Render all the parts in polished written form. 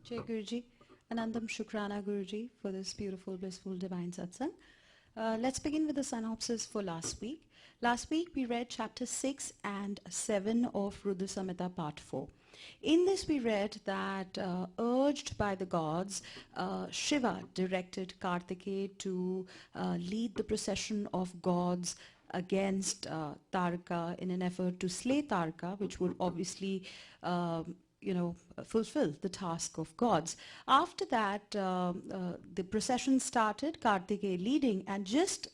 Jai Guruji, Anandam Shukrana Guruji for this beautiful, blissful, divine satsang. Let's begin with the synopsis for last week. Last week we read chapter 6 and 7 of Rudra Samhita part 4. In this we read that urged by the gods, Shiva directed Kartikeya to lead the procession of gods against Taraka in an effort to slay Taraka, which would obviously fulfill the task of gods. After that, the procession started, Kartikeya leading, and just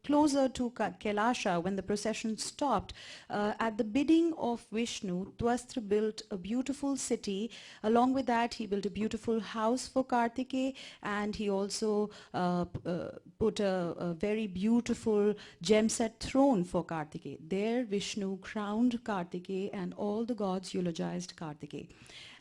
closer to Kailasha, when the procession stopped, at the bidding of Vishnu, Twastra built a beautiful city. Along with that, he built a beautiful house for Kartikeya, and he also put a very beautiful gem-set throne for Kartikeya. There, Vishnu crowned Kartikeya, and all the gods eulogized Kartikeya.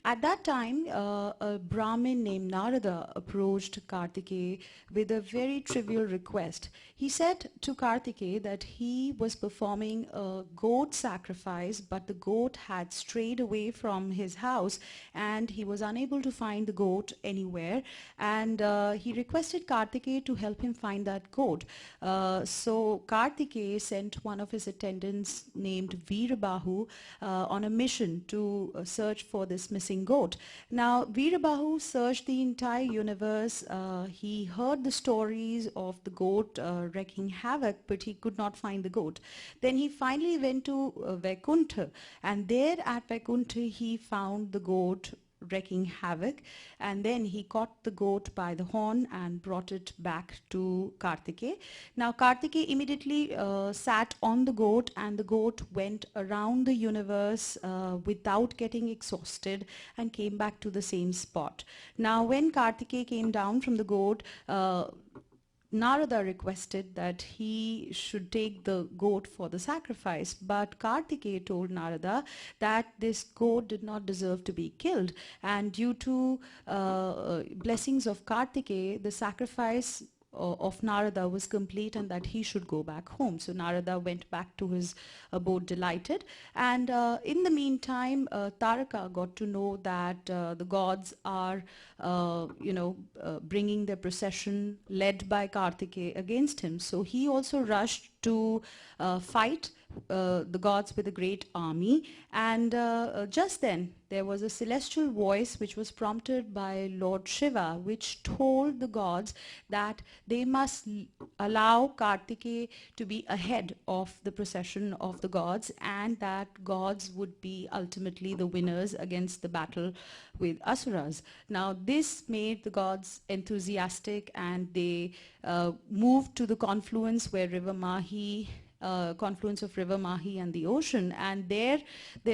At that time, a Brahmin named Narada approached Kartikeya with a very trivial request. He said to Kartikeya that he was performing a goat sacrifice, but the goat had strayed away from his house and he was unable to find the goat anywhere. And he requested Kartikeya to help him find that goat. So Kartikeya sent one of his attendants named Veerabahu on a mission to search for this missing goat. Now, Veerabahu searched the entire universe. He heard the stories of the goat wreaking havoc, but he could not find the goat. Then he finally went to Vaikuntha, and there at Vaikuntha he found the goat wreaking havoc, and then he caught the goat by the horn and brought it back to Kartikeya. Now Kartikeya immediately sat on the goat, and the goat went around the universe without getting exhausted and came back to the same spot. Now when Kartikeya came down from the goat, Narada requested that he should take the goat for the sacrifice, but Kartikeya told Narada that this goat did not deserve to be killed, and due to blessings of Kartikeya, the sacrifice of Narada was complete and that he should go back home. So Narada went back to his abode delighted, and in the meantime Taraka got to know that the gods are bringing their procession led by Kartikeya against him. So he also rushed to fight the gods with a great army, and just then there was a celestial voice which was prompted by Lord Shiva, which told the gods that they must allow Kartikeya to be ahead of the procession of the gods, and that gods would be ultimately the winners against the battle with Asuras. Now this made the gods enthusiastic, and they moved to the confluence where River Mahi confluence of River Mahi and the ocean, and there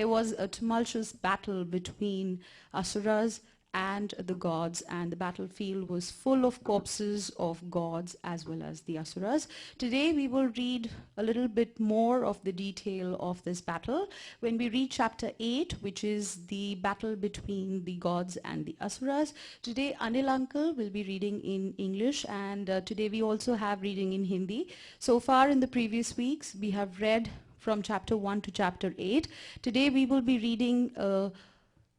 was a tumultuous battle between Asuras and the gods, and the battlefield was full of corpses of gods as well as the Asuras. Today we will read a little bit more of the detail of this battle when we read chapter 8, which is the battle between the gods and the Asuras. Today Anil uncle will be reading in English, and today we also have reading in Hindi. So far in the previous weeks we have read from chapter 1 to chapter 8. Today we will be reading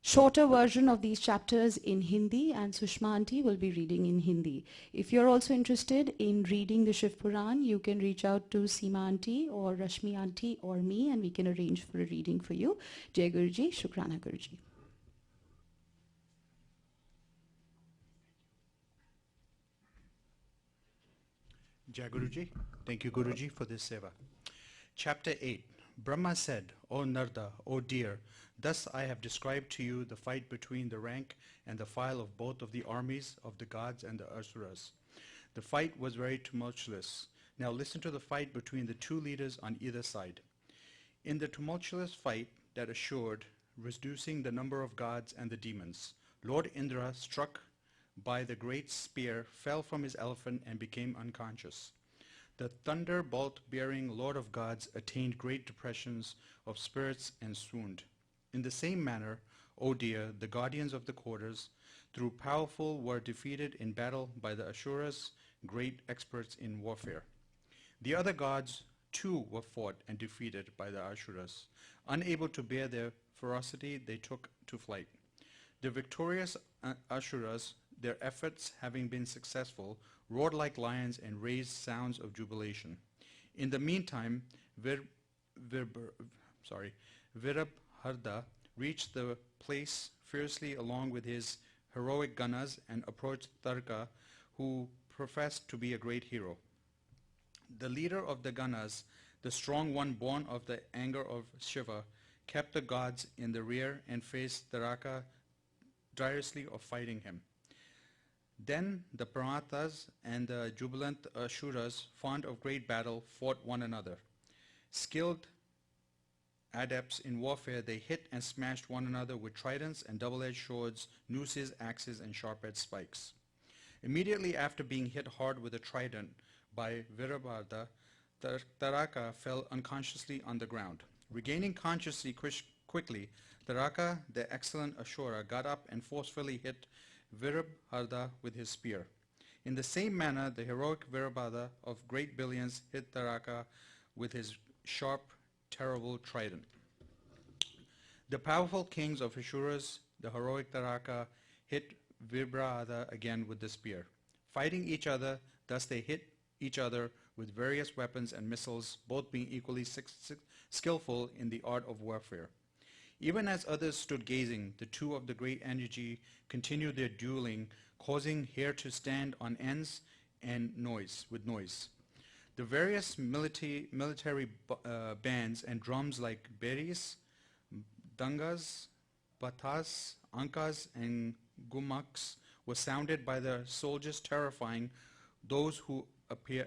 shorter version of these chapters in Hindi, and Sushma aunty will be reading in Hindi. If you're also interested in reading the Shivpuran, you can reach out to Seema aunty or Rashmi aunty or me, and we can arrange for a reading for you. Jai Guruji, Shukrana Guruji. Jai Guruji. Thank you, Guruji, for this seva. Chapter 8. Brahma said, O Narada, O dear, thus I have described to you the fight between the rank and the file of both of the armies of the gods and the Asuras. The fight was very tumultuous. Now listen to the fight between the two leaders on either side. In the tumultuous fight that assured reducing the number of gods and the demons, Lord Indra, struck by the great spear, fell from his elephant and became unconscious. The thunderbolt-bearing Lord of Gods attained great depressions of spirits and swooned. In the same manner, O dear, the guardians of the quarters, through powerful, were defeated in battle by the Asuras, great experts in warfare. The other gods too were fought and defeated by the Asuras. Unable to bear their ferocity, they took to flight. The victorious Asuras, their efforts having been successful, roared like lions and raised sounds of jubilation. In the meantime, Vir, sorry, Virabharda reached the place fiercely along with his heroic Ganas and approached Tarka, who professed to be a great hero. The leader of the Ganas, the strong one born of the anger of Shiva, kept the gods in the rear and faced Taraka direly of fighting him. Then the Pramathas and the jubilant Ashuras, fond of great battle, fought one another. Skilled adepts in warfare, they hit and smashed one another with tridents and double-edged swords, nooses, axes, and sharp-edged spikes. Immediately after being hit hard with a trident by Virabharda, Taraka fell unconsciously on the ground. Regaining consciousness quickly, Taraka, the excellent Ashura, got up and forcefully hit Virabharda with his spear. In the same manner, the heroic Virabharda of great brilliance hit Taraka with his sharp, terrible trident. The powerful kings of Ashuras, the heroic Taraka, hit Virabharda again with the spear. Fighting each other, thus they hit each other with various weapons and missiles, both being equally skillful in the art of warfare. Even as others stood gazing, the two of the great energy continued their dueling, causing hair to stand on ends and noise. The various military bands and drums like beris, dangas, batas, ankas, and gumaks were sounded by the soldiers, terrifying those who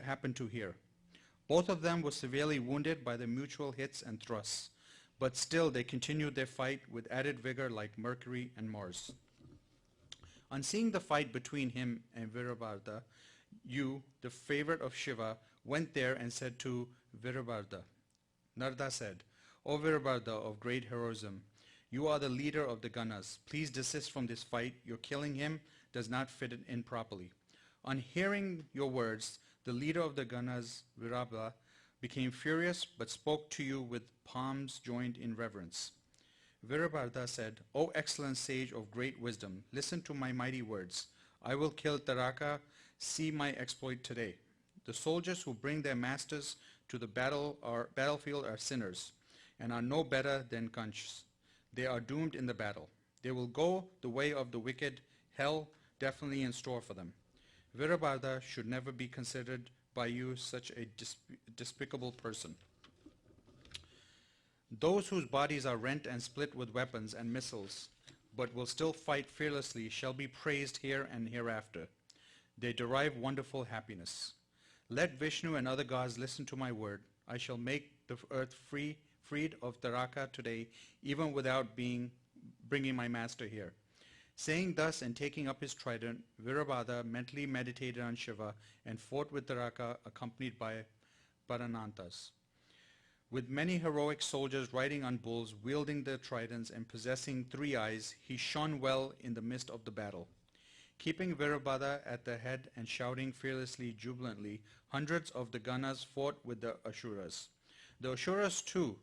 happened to hear. Both of them were severely wounded by the mutual hits and thrusts, but still they continued their fight with added vigor like Mercury and Mars. On seeing the fight between him and Virabharda, you, the favorite of Shiva, went there and said to Virabharda, Narada said, O Virabharda of great heroism, you are the leader of the Ganas. Please desist from this fight. Your killing him does not fit it in properly. On hearing your words, the leader of the Ganas, Virabharda, became furious but spoke to you with palms joined in reverence. Virabharda said, O excellent sage of great wisdom, listen to my mighty words. I will kill Taraka. See my exploit today. The soldiers who bring their masters to the battlefield are sinners and are no better than Kanchs. They are doomed in the battle. They will go the way of the wicked, hell definitely in store for them. Virabharda should never be considered by you such a despicable person. Those whose bodies are rent and split with weapons and missiles, but will still fight fearlessly, shall be praised here and hereafter. They derive wonderful happiness. Let Vishnu and other gods listen to my word. I shall make the earth freed of Taraka today, even without bringing my master here. Saying thus and taking up his trident, Virabharda mentally meditated on Shiva and fought with Taraka, accompanied by Paranantas. With many heroic soldiers riding on bulls, wielding their tridents and possessing 3 eyes, he shone well in the midst of the battle. Keeping Virabharda at the head and shouting fearlessly, jubilantly, hundreds of the Ganas fought with the Ashuras. The Ashuras too,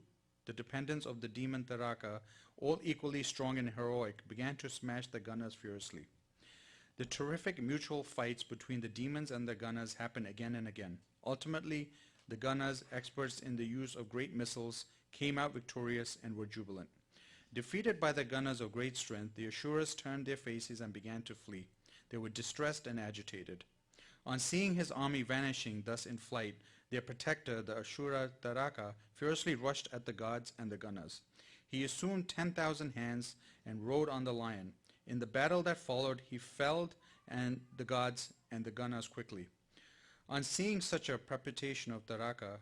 the dependents of the demon Taraka, all equally strong and heroic, began to smash the Ganas furiously. The terrific mutual fights between the demons and the Ganas happened again and again. Ultimately, the Ganas, experts in the use of great missiles, came out victorious and were jubilant. Defeated by the Ganas of great strength, the Ashuras turned their faces and began to flee. They were distressed and agitated. On seeing his army vanishing thus in flight, their protector, the Ashura Taraka, fiercely rushed at the gods and the Ganas. He assumed 10,000 hands and rode on the lion. In the battle that followed, he felled the gods and the Ganas quickly. On seeing such a perpetration of Taraka,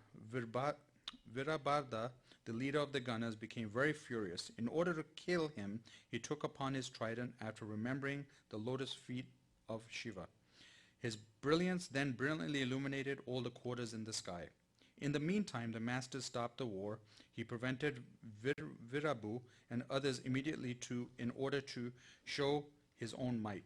Virabharda, the leader of the Ganas, became very furious. In order to kill him, he took upon his trident after remembering the lotus feet of Shiva. His brilliance then brilliantly illuminated all the quarters in the sky. In the meantime, the master stopped the war. He prevented Virabu and others immediately in order to show his own might.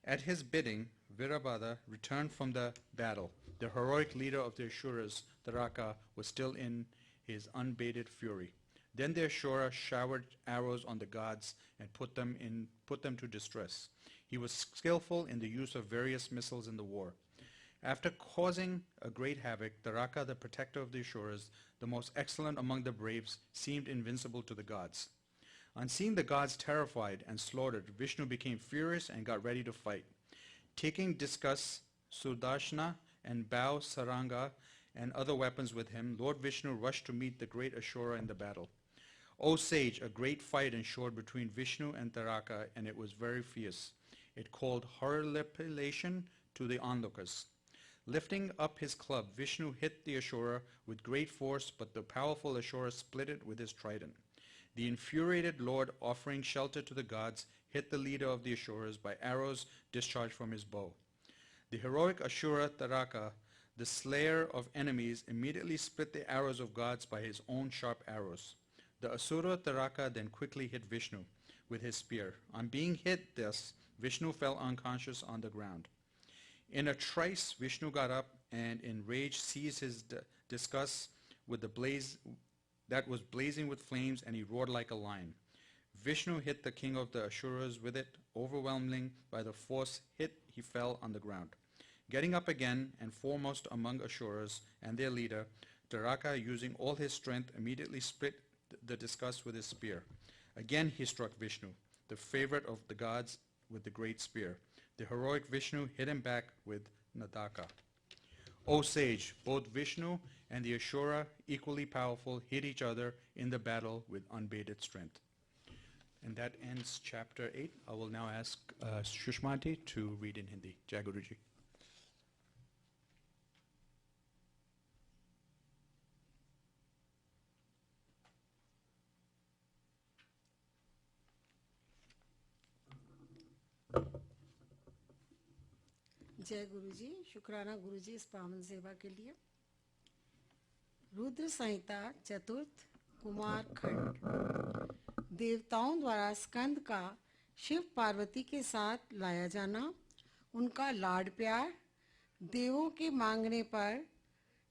At his bidding, Virabharda returned from the battle. The heroic leader of the Ashuras, Taraka, was still in his unabated fury. Then the Ashura showered arrows on the gods and put them to distress. He was skillful in the use of various missiles in the war. After causing a great havoc, Taraka, the protector of the Asuras, the most excellent among the braves, seemed invincible to the gods. On seeing the gods terrified and slaughtered, Vishnu became furious and got ready to fight. Taking discus, sudarshana, and bow, saranga, and other weapons with him, Lord Vishnu rushed to meet the great Ashura in the battle. O sage, a great fight ensued between Vishnu and Taraka, and it was very fierce. It called horripilation to the onlookers. Lifting up his club, Vishnu hit the Ashura with great force, but the powerful Ashura split it with his trident. The infuriated Lord, offering shelter to the gods, hit the leader of the Asuras by arrows discharged from his bow. The heroic Ashura Taraka, the slayer of enemies, immediately split the arrows of gods by his own sharp arrows. The Asura Taraka then quickly hit Vishnu with his spear. On being hit thus, Vishnu fell unconscious on the ground. In a trice, Vishnu got up and in rage seized his discus with the blaze that was blazing with flames, and he roared like a lion. Vishnu hit the king of the Asuras with it. Overwhelming by the force hit, he fell on the ground. Getting up again, and foremost among Asuras and their leader, Taraka, using all his strength, immediately split the discus with his spear. Again he struck Vishnu, the favorite of the gods, with the great spear. The heroic Vishnu hit him back with Nadaka. O sage, both Vishnu and the Ashura, equally powerful, hit each other in the battle with unabated strength. And that ends chapter 8. I will now ask Shushmanti to read in Hindi. Jai Guruji. जय गुरुजी। शुक्राना गुरुजी इस पावन सेवा के लिए। रुद्र संहिता चतुर्थ कुमार खंड। देवताओं द्वारा स्कंद का शिव पार्वती के साथ लाया जाना, उनका लाड प्यार, देवों के मांगने पर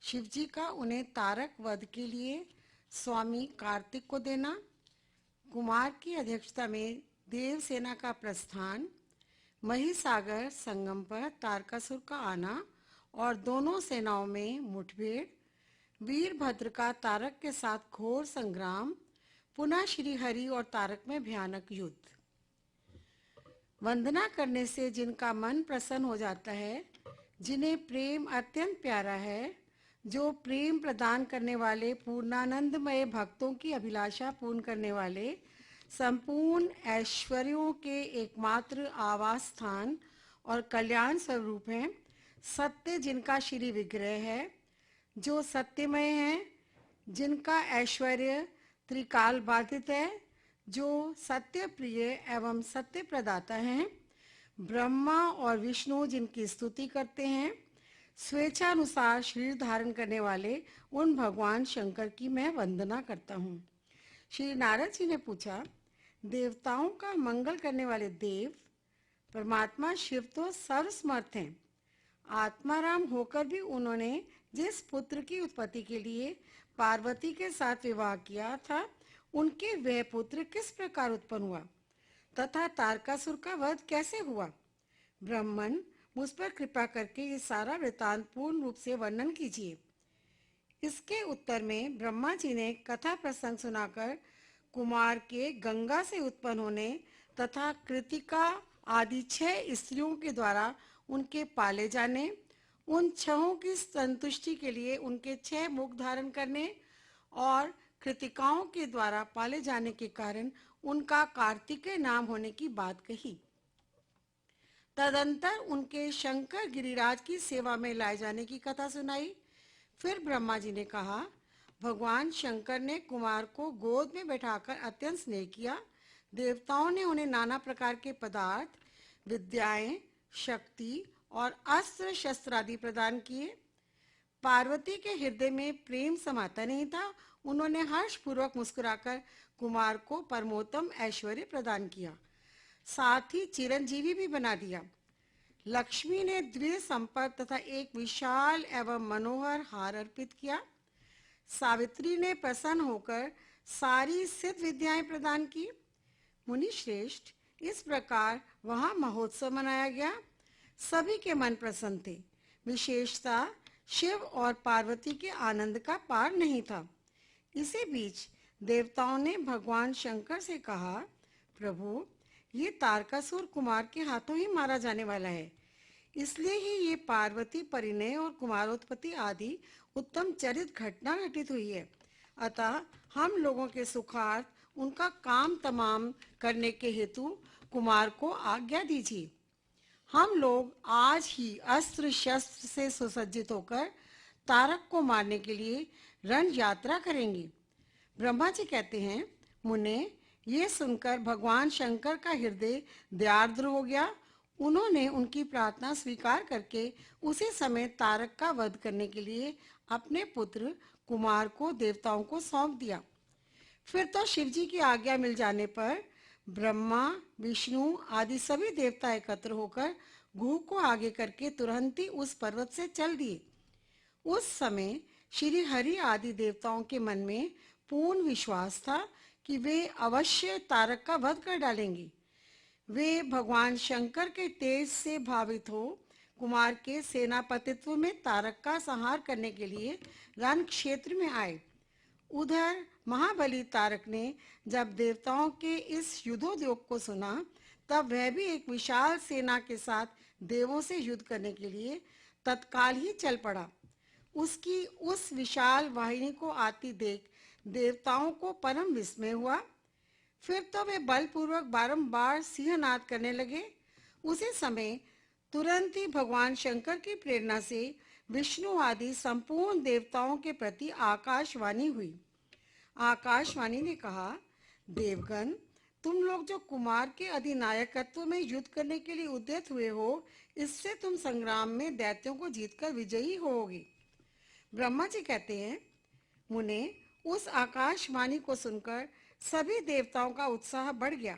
शिवजी का उन्हें तारक वध के लिए स्वामी कार्तिक को देना, कुमार की अध्यक्षता में देव सेना का प्रस्थान, महिसागर संगम पर तारकासुर का आना और दोनों सेनाओं में मुठभेड़, वीरभद्र का तारक के साथ घोर संग्राम, पुनः श्री हरि और तारक में भयानक युद्ध। वंदना करने से जिनका मन प्रसन्न हो जाता है, जिन्हें प्रेम अत्यंत प्यारा है, जो प्रेम प्रदान करने वाले पूर्णानंदमय भक्तों की अभिलाषा पूर्ण करने वाले संपूर्ण ऐश्वर्यों के एकमात्र आवास स्थान और कल्याण स्वरूप हैं, सत्य जिनका श्री विग्रह है, जो सत्यमय है, जिनका ऐश्वर्य त्रिकाल बाधित है, जो सत्य प्रिय एवं सत्य प्रदाता हैं, ब्रह्मा और विष्णु जिनकी स्तुति करते हैं, स्वेच्छानुसार शरीर धारण करने वाले उन भगवान शंकर की मैं वंदना करता हूँ। श्री नारद जी ने पूछा, देवताओं का मंगल करने वाले देव परमात्मा शिव तो सर्वसमर्थ हैं। आत्माराम होकर भी उन्होंने जिस पुत्र की उत्पत्ति के लिए पार्वती के साथ विवाह किया था, उनके वह पुत्र किस प्रकार उत्पन्न हुआ तथा तारकासुर का वध कैसे हुआ? ब्राह्मण, मुझ पर कृपा करके ये सारा वृतांत पूर्ण रूप से वर्णन कीजिए। इसके उत्तर में ब्रह्मा जी ने कथा प्रसंग सुनाकर कुमार के गंगा से उत्पन्न होने तथा कृतिका आदि 6 स्त्रियों के द्वारा उनके पाले जाने, उन 6 की संतुष्टि के लिए उनके 6 मुख धारण करने और कृतिकाओं के द्वारा पाले जाने के कारण उनका कार्तिकेय नाम होने की बात कही। तदंतर उनके शंकर गिरिराज की सेवा में लाए जाने की कथा सुनाई। फिर ब्रह्मा जी ने कहा, भगवान शंकर ने कुमार को गोद में बैठाकर अत्यंत स्नेह किया। देवताओं ने उन्हें नाना प्रकार के पदार्थ, विद्याएं, शक्ति और अस्त्र शस्त्र आदि प्रदान किए। पार्वती के हृदय में प्रेम समाता नहीं था। उन्होंने हर्षपूर्वक मुस्कुराकर कुमार को परमोत्तम ऐश्वर्य प्रदान किया, साथ ही चिरंजीवी भी बना दिया। लक्ष्मी ने द्विज संपत्ति तथा एक विशाल एवं मनोहर हार अर्पित किया। सावित्री ने प्रसन्न होकर सारी सिद्ध विद्याएं प्रदान की। मुनि श्रेष्ठ, इस प्रकार वहां महोत्सव मनाया गया। सभी के मन प्रसन्न थे। विशेषता शिव और पार्वती के आनंद का पार नहीं था। इसी बीच देवताओं ने भगवान शंकर से कहा, प्रभु, ये तारकासुर कुमार के हाथों ही मारा जाने वाला है, इसलिए ही ये पार्वती परिणय और कुमारोत्पत्ति आदि उत्तम चरित घटना घटित हुई है। अतः हम लोगों के सुखार्थ उनका काम तमाम करने के हेतु कुमार को आज्ञा दीजिए। हम लोग आज ही अस्त्र शस्त्र से सुसज्जित होकर तारक को मारने के लिए रण यात्रा करेंगे। ब्रह्मा जी कहते हैं, मुने, ये सुनकर भगवान शंकर का हृदय दयार्द्र हो गया। उन्होंने उनकी प्रार्थना स्वीकार करके उसी समय तारक का वध करने के लिए अपने पुत्र कुमार को देवताओं को सौंप दिया। फिर तो शिव जी की आज्ञा मिल जाने पर ब्रह्मा, विष्णु आदि सभी देवता एकत्र होकर गुह को आगे करके तुरंत ही उस पर्वत से चल दिए। उस समय श्री हरि आदि देवताओं के मन में पूर्ण विश्वास था कि वे अवश्य तारक का वध कर डालेंगे। वे भगवान शंकर के तेज से भावित हो कुमार के सेनापतित्व में तारक का संहार करने के लिए रण क्षेत्र में आए। उधर महाबली तारक ने जब देवताओं के इस युद्धोद्योग को सुना, तब वह भी एक विशाल सेना के साथ देवों से युद्ध करने के लिए तत्काल ही चल पड़ा। उसकी उस विशाल वाहिनी को आती देख देवताओं को परम विस्मय हुआ। फिर तो वे बलपूर्वक बारंबार सिंहनाद करने लगे। उसी समय तुरंत ही भगवान शंकर की प्रेरणा से विष्णु आदि संपूर्ण देवताओं के प्रति आकाशवाणी हुई। आकाशवाणी ने कहा, देवगण, तुम लोग जो कुमार के अधिनायकत्व में युद्ध करने के लिए उद्यत हुए हो, इससे तुम संग्राम में दैत्यों को जीतकर विजयी होोगे। ब्रह्मा जी कहते हैं, मुने, उस आकाशवाणी को सुनकर सभी देवताओं का उत्साह बढ़ गया।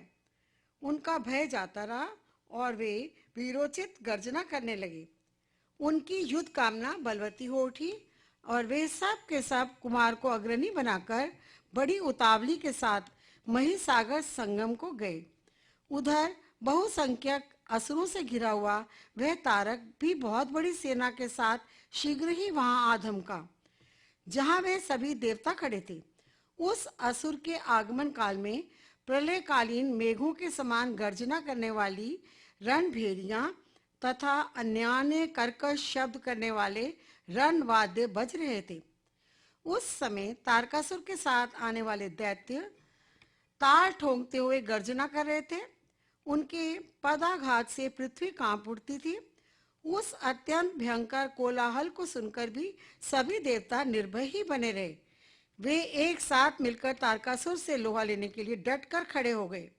उनका भय जाता रहा और वे वीरोचित गर्जना करने लगे। उनकी युद्ध कामना बलवती हो उठी और वे सब के सब कुमार को अग्रणी बनाकर बड़ी उतावली के साथ महिसागर संगम को गए। उधर बहुसंख्यक असुरों से घिरा हुआ वह तारक भी बहुत बड़ी सेना के साथ शीघ्र ही वहां आ धमका, जहां वे सभी देवता खड़े थे। उस असुर के आगमन काल में प्रलयकालीन मेघों के समान गर्जना करने वाली रणभेरियां तथा अन्यान्य कर्कश शब्द करने वाले रणवाद्य बज रहे थे। उस समय तारकासुर के साथ आने वाले दैत्य ताल ठोंकते हुए गर्जना कर रहे थे। उनके पदाघात से पृथ्वी कांप उठती थी। उस अत्यंत भयंकर कोलाहल को सुनकर भी सभी देवता निर्भय ही बने रहे। वे एक साथ मिलकर तारकासुर से लोहा लेने के लिए डटकर खड़े हो गए।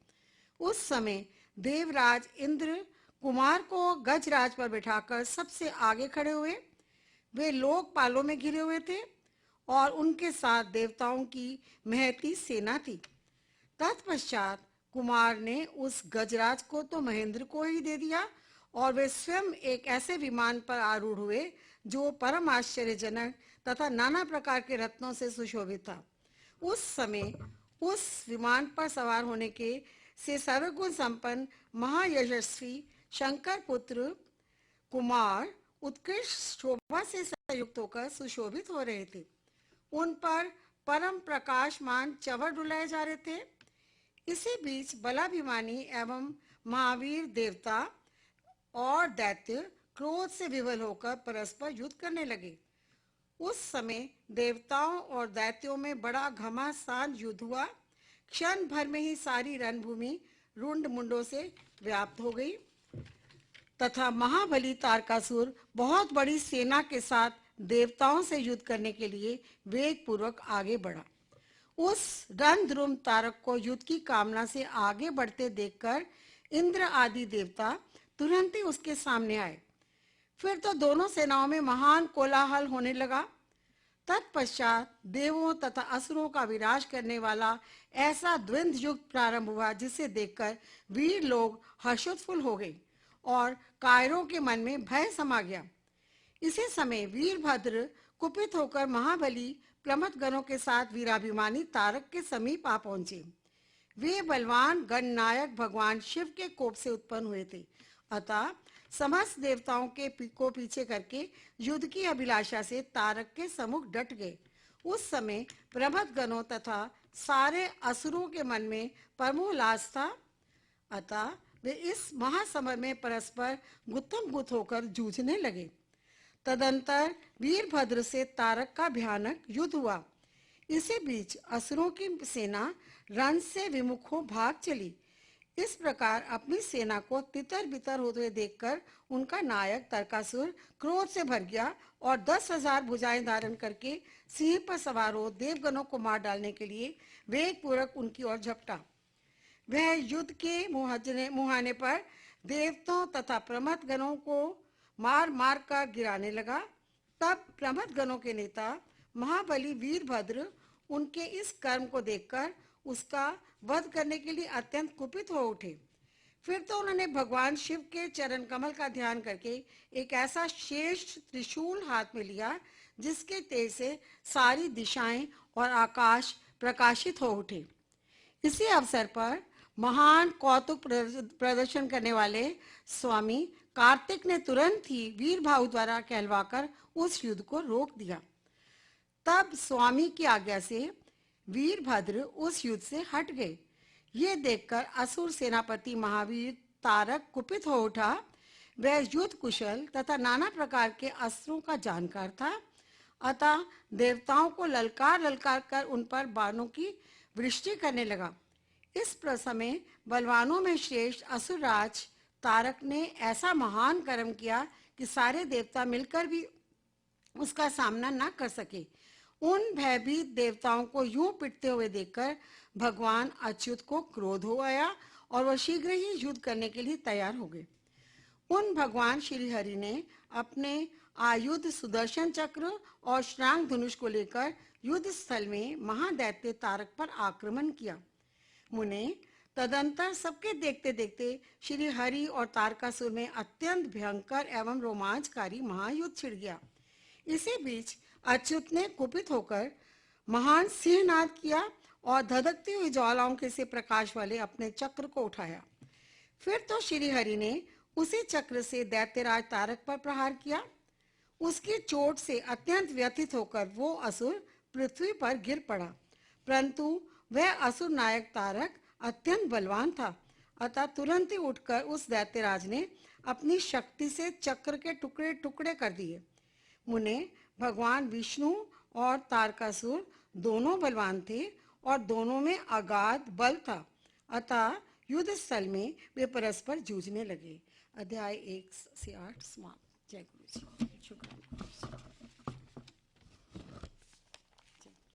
उस समय देवराज इंद्र कुमार को गजराज पर बिठाकर सबसे आगे खड़े हुए। वे लोकपालों में घिरे हुए थे और उनके साथ देवताओं की महती सेना थी। तत्पश्चात कुमार ने उस गजराज को तो महेंद्र को ही दे दिया और वे स्वयं एक ऐसे विमान पर आरूढ़ हुए जो परम आश्चर्यजनक तथा नाना प्रकार के रत्नों से सुशोभित था। उस समय उस विमान पर सवार होने के से सर्वगुण संपन्न महायशस्वी शंकर पुत्र कुमार उत्कृष्ट शोभा से संयुक्त होकर सुशोभित हो रहे थे। उन पर परम प्रकाशमान चवर डुलाए जा रहे थे। इसी बीच बलाभिमानी एवं महावीर देवता और दैत्य क्रोध से विवल होकर परस्पर युद्ध करने लगे। उस समय देवताओं और दैत्यों में बड़ा घमासान युद्ध हुआ। क्षण भर में ही सारी रणभूमि रुंड मुंडों से व्याप्त हो गई तथा महाबली तारकासुर बहुत बड़ी सेना के साथ देवताओं से युद्ध करने के लिए वेग पूर्वक आगे बढ़ा। उस रणद्रुम तारक को युद्ध की कामना से आगे बढ़ते देखकर इंद्र आदि देवता तुरंत ही उसके सामने आए। फिर तो दोनों सेनाओं में महान कोलाहल होने लगा। तत्पश्चात देवों तथा असुरों का विनाश करने वाला ऐसा द्वंद्व युग प्रारंभ हुआ, जिसे देखकर वीर लोग हर्षोत्फुल्ल हो गए और कायरों के मन में भय समा गया। इसी समय वीरभद्र कुपित होकर महाबली प्रमथ गणों के साथ वीराभिमानी तारक के समीप आ पहुंचे। वे बलवान गणनायक भगवान शिव के कोप से उत्पन्न हुए थे, अतः समस्त देवताओं के को पीछे करके युद्ध की अभिलाषा से तारक के सम्मुख डट गए। उस समय प्रमथ गणों तथा सारे असुरों के मन में परमोल्लास था, अतः वे इस महासमर में परस्पर गुत्थम गुत्थ होकर जूझने लगे। तदंतर वीरभद्र से तारक का भयानक युद्ध हुआ। इसी बीच असुरों की सेना रण से विमुख हो भाग चली। इस प्रकार अपनी सेना को तितर बितर होते हुए देखकर उनका नायक तारकासुर क्रोध से भर गया और 10,000 भुजाएं धारण करके सिंह पर सवार हो देवगणों को मार डालने के लिए वेगपूर्वक उनकी ओर झपटा। वह युद्ध के मुहाने पर देवताओं तथा प्रमथ गणों को मार मार कर गिराने लगा। तब प्रमथ गणों के नेता महाबली वीरभद्र उनके इस कर्म को देखकर उसका वध करने के लिए अत्यंत कुपित हो उठे। फिर तो उन्होंने भगवान शिव के चरण कमल का ध्यान करके एक ऐसा श्रेष्ठ त्रिशूल हाथ में लिया जिसके तेज से सारी दिशाएं और आकाश प्रकाशित हो उठे। इसी अवसर पर महान कौतुक प्रदर्शन करने वाले स्वामी कार्तिक ने तुरंत ही वीर भाऊ द्वारा कहलवाकर उस युद्ध को रोक दिया। तब स्वामी की आज्ञा से वीरभद्र उस युद्ध से हट गए। ये देखकर असुर सेनापति महावीर तारक कुपित हो उठा। वह युद्ध कुशल तथा नाना प्रकार के अस्त्रों का जानकार था, अतः देवताओं को ललकार ललकार कर उन पर बाणों की वृष्टि करने लगा। इस समय बलवानों में श्रेष्ठ असुरराज तारक ने ऐसा महान कर्म किया कि सारे देवता मिलकर भी उसका सामना न कर सके। उन भयभीत देवताओं को यूं पिटते हुए देखकर भगवान अच्युत को क्रोध हो आया और वह शीघ्र ही युद्ध करने के लिए तैयार हो गए। उन भगवान श्री हरि ने अपने आयुध सुदर्शन चक्र और श्रांग धनुष को लेकर युद्ध स्थल में महादैत्य तारक पर आक्रमण किया। मुने तदंतर सबके देखते देखते श्री हरि और तारकासुर में अत्यंत भयंकर एवं रोमांचकारी महायुद्ध छिड़ गया। इसी बीच अच्युत ने कुपित होकर महान सिंहनाद किया और धधकती हुई ज्वालाओं के से प्रकाश वाले अपने चक्र को उठाया। फिर तो श्री हरि ने उसी चक्र से दैत्यराज तारक पर प्रहार किया। उसकी चोट से अत्यंत व्यथित होकर वो असुर पृथ्वी पर गिर पड़ा, परंतु वह असुर नायक तारक अत्यंत बलवान था, अतः तुरंत ही उठकर उस दैत्यराज ने अपनी शक्ति से चक्र के टुकड़े टुकड़े कर दिए। मुने भगवान विष्णु और तारकासुर दोनों बलवान थे और दोनों में अगाध बल था, अतः युद्ध स्थल में वे परस्पर जूझने लगे। अध्याय 1 से 8 समाप्त। जय गुरु जी। शुक्रिया।